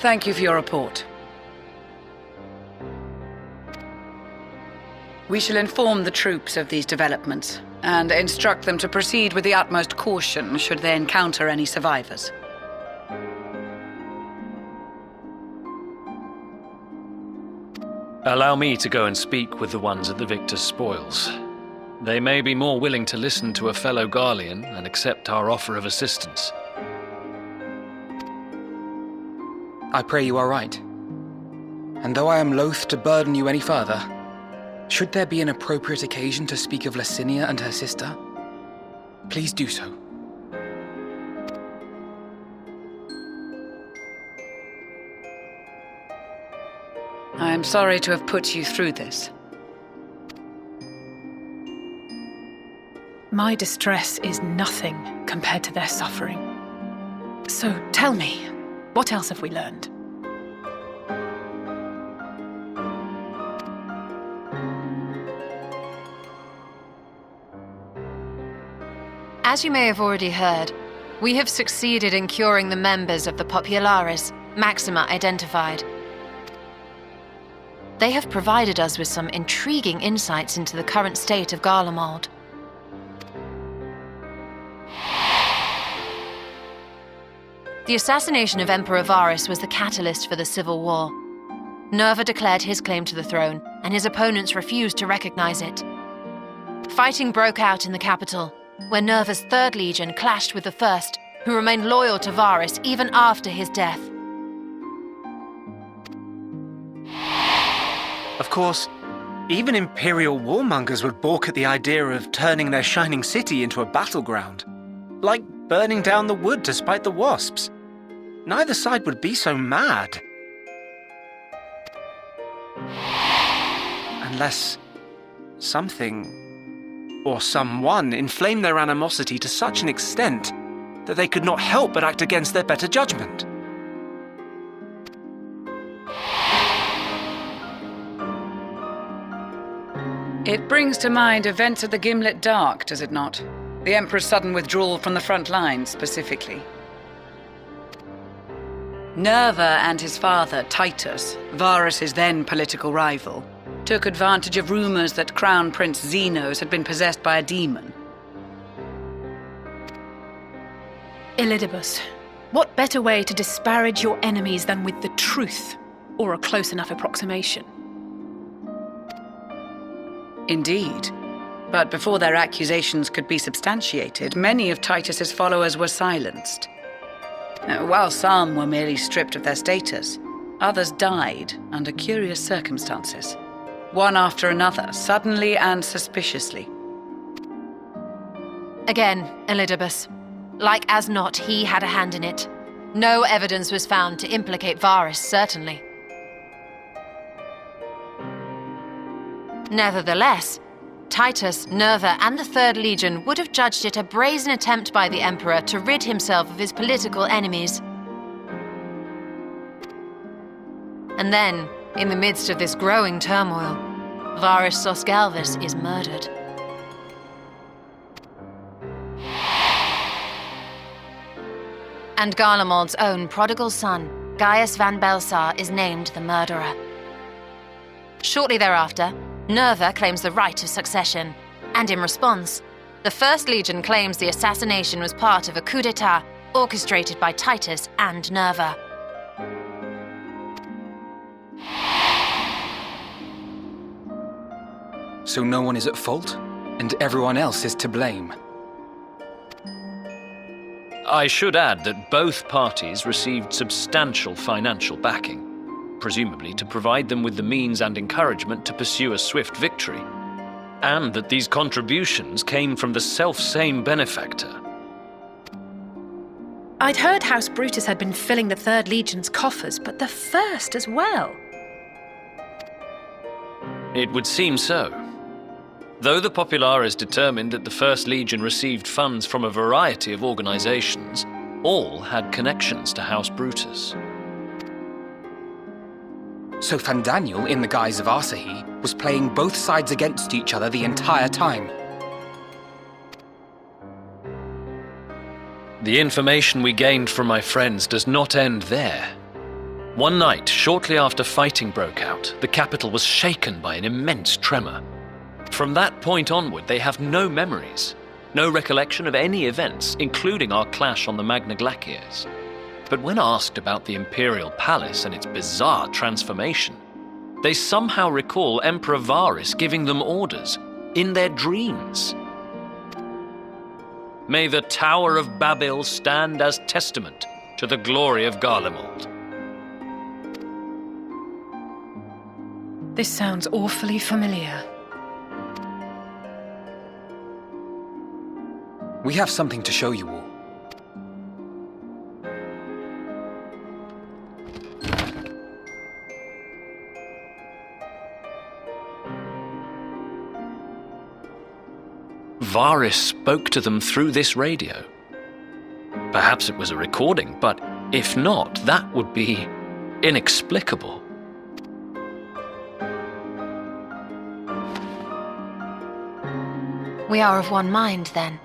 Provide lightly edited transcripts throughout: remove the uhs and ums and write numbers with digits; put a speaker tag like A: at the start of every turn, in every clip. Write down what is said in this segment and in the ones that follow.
A: Thank you for your report. We shall inform the troops of these developments and instruct them to proceed with the utmost caution should they encounter any survivors.
B: Allow me to go and speak with the ones at the victor's spoils. They may be more willing to listen to a fellow Garlean and accept our offer of assistance.
C: I pray you are right. And though I am loath to burden you any further, should there be an appropriate occasion to speak of Licinia and her sister, please do so.
A: I am sorry to have put you through this.
D: My distress is nothing compared to their suffering. So tell me, what else have we learned?
E: As you may have already heard, we have succeeded in curing the members of the Populares, Maxima identified. They have provided us with some intriguing insights into the current state of Garlemald. The assassination of Emperor Varus was the catalyst for the civil war. Nerva declared his claim to the throne, and his opponents refused to recognize it. Fighting broke out in the capital, where Nerva's Third Legion clashed with the First, who remained loyal to Varus even after his death.
F: Of course, even Imperial warmongers would balk at the idea of turning their shining city into a battleground. Like burning down the wood to spite the wasps. Neither side would be so mad. Unless something or someone inflamed their animosity to such an extent that they could not help but act against their better judgment.
A: It brings to mind events at the Gimlet Dark, does it not? The Emperor's sudden withdrawal from the front lines, specifically. Nerva and his father, Titus, Varus's then political rival, took advantage of rumors that Crown Prince Zenos had been possessed by a demon.
D: Elidibus, what better way to disparage your enemies than with the truth, or a close enough approximation?
A: Indeed. But before their accusations could be substantiated, many of Titus's followers were silenced. While some were merely stripped of their status, others died under curious circumstances. One after another, suddenly and suspiciously.
E: Again, Elidibus. Like as not, he had a hand in it. No evidence was found to implicate Varus, certainly. Nevertheless, Titus, Nerva, and the Third Legion would have judged it a brazen attempt by the Emperor to rid himself of his political enemies. And then, in the midst of this growing turmoil, Varus Sosgalvis is murdered. And Garlemald's own prodigal son, Gaius van Belsar, is named the murderer. Shortly thereafter, Nerva claims the right of succession, and in response, the First Legion claims the assassination was part of a coup d'etat orchestrated by Titus and Nerva.
C: So no one is at fault, and everyone else is to blame.
B: I should add that both parties received substantial financial backing, presumably to provide them with the means and encouragement to pursue a swift victory, and that these contributions came from the self-same benefactor.
D: I'd heard House Brutus had been filling the Third Legion's coffers, but the First as well.
B: It would seem so. Though the Populares determined that the First Legion received funds from a variety of organizations, all had connections to House Brutus.
C: So Fandaniel, in the guise of Asahi, was playing both sides against each other the entire time. The
B: information we gained from my friends does not end there. One night, shortly after fighting broke out, the capital was shaken by an immense tremor. From that point onward, they have no memories, no recollection of any events, including our clash on the Magna Glaciers. But when asked about the Imperial Palace and its bizarre transformation, they somehow recall Emperor Varys giving them orders in their dreams. May the Tower of Babil stand as testament to the glory of Garlemald.
D: This sounds awfully familiar.
C: We have something to show you all.
B: Varys spoke to them through this radio. Perhaps it was a recording, but if not, that would be inexplicable.
E: We are of one mind, then.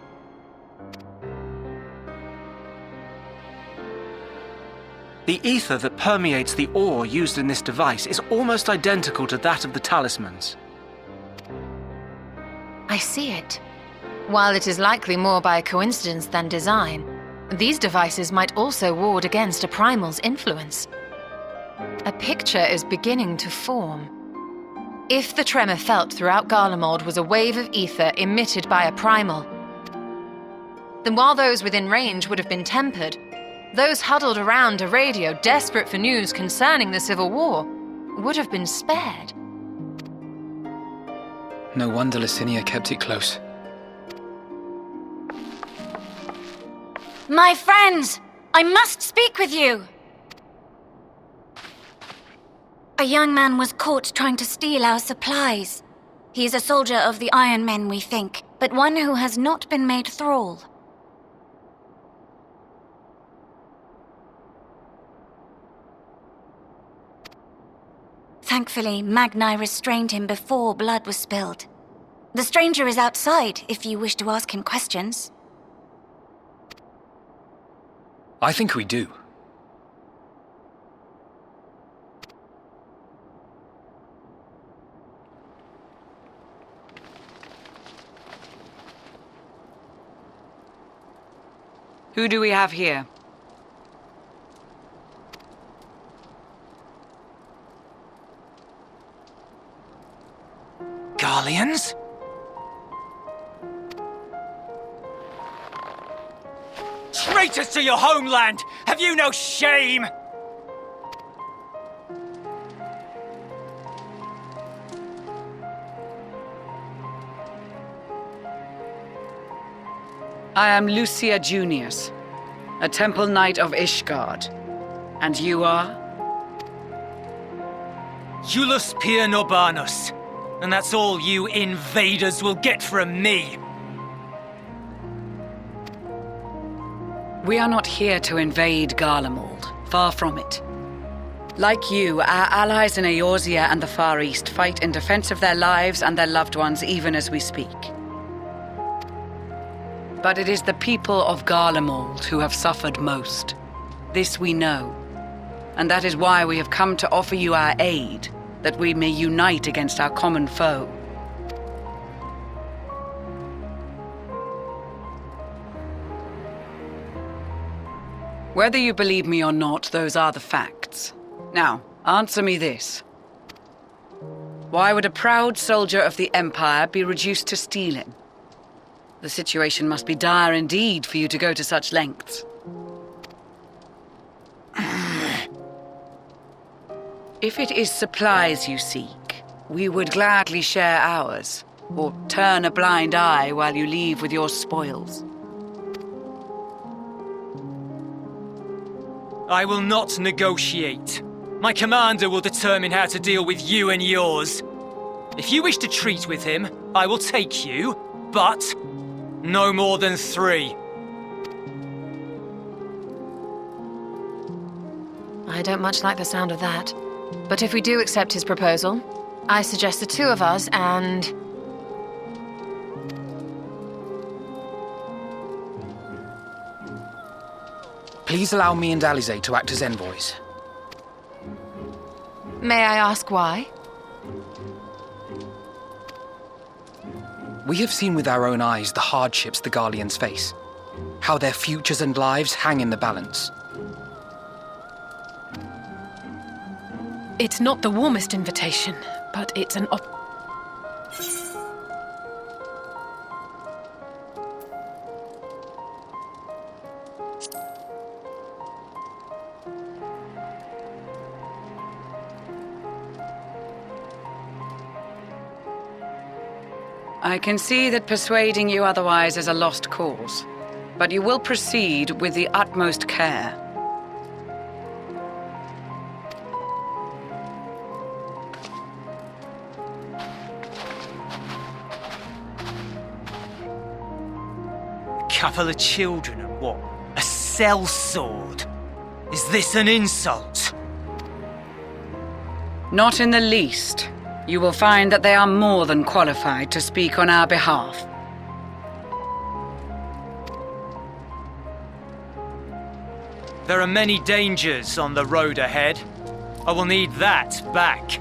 F: The ether that permeates the ore used in this device is almost identical to that of the talismans.
E: I see it. While it is likely more by coincidence than design, these devices might also ward against a primal's influence. A picture is beginning to form. If the tremor felt throughout Garlemald was a wave of ether emitted by a primal, then while those within range would have been tempered, those huddled around a radio desperate for news concerning the Civil War would have been spared.
C: No wonder Licinia kept it close.
G: My friends, I must speak with you. A young man was caught trying to steal our supplies. He is a soldier of the Iron Men, we think, but one who has not been made thrall. Thankfully, Magni restrained him before blood was spilled. The stranger is outside, if you wish to ask him questions.
C: I think we do.
A: Who do we have here?
H: Garleans? Traitors to your homeland! Have you no shame?
A: I am Lucia Junius, a Temple Knight of Ishgard. And you are?
H: Jullus Pier Norbanus. And that's all you invaders will get from me.
A: We are not here to invade Garlemald. Far from it. Like you, our allies in Eorzea and the Far East fight in defense of their lives and their loved ones even as we speak. But it is the people of Garlemald who have suffered most. This we know. And that is why we have come to offer you our aid, that we may unite against our common foe. Whether you believe me or not, those are the facts. Now, answer me this. Why would a proud soldier of the Empire be reduced to stealing? The situation must be dire indeed for you to go to such lengths. If it is supplies you seek, we would gladly share ours, or turn a blind eye while you leave with your spoils.
H: I will not negotiate. My commander will determine how to deal with you and yours. If you wish to treat with him, I will take you, but no more than 3.
E: I don't much like the sound of that. But if we do accept his proposal, I suggest the 2 of us and...
C: Please allow me and Alisaie to act as envoys.
E: May I ask why?
C: We have seen with our own eyes the hardships the Garleans face, how their futures and lives hang in the balance.
D: It's not the warmest invitation, but it's an
A: I can see that persuading you otherwise is a lost cause, but you will proceed with the utmost care.
H: Couple of children and what? A sellsword? Is this an insult?
A: Not in the least. You will find that they are more than qualified to speak on our behalf.
H: There are many dangers on the road ahead. I will need that back.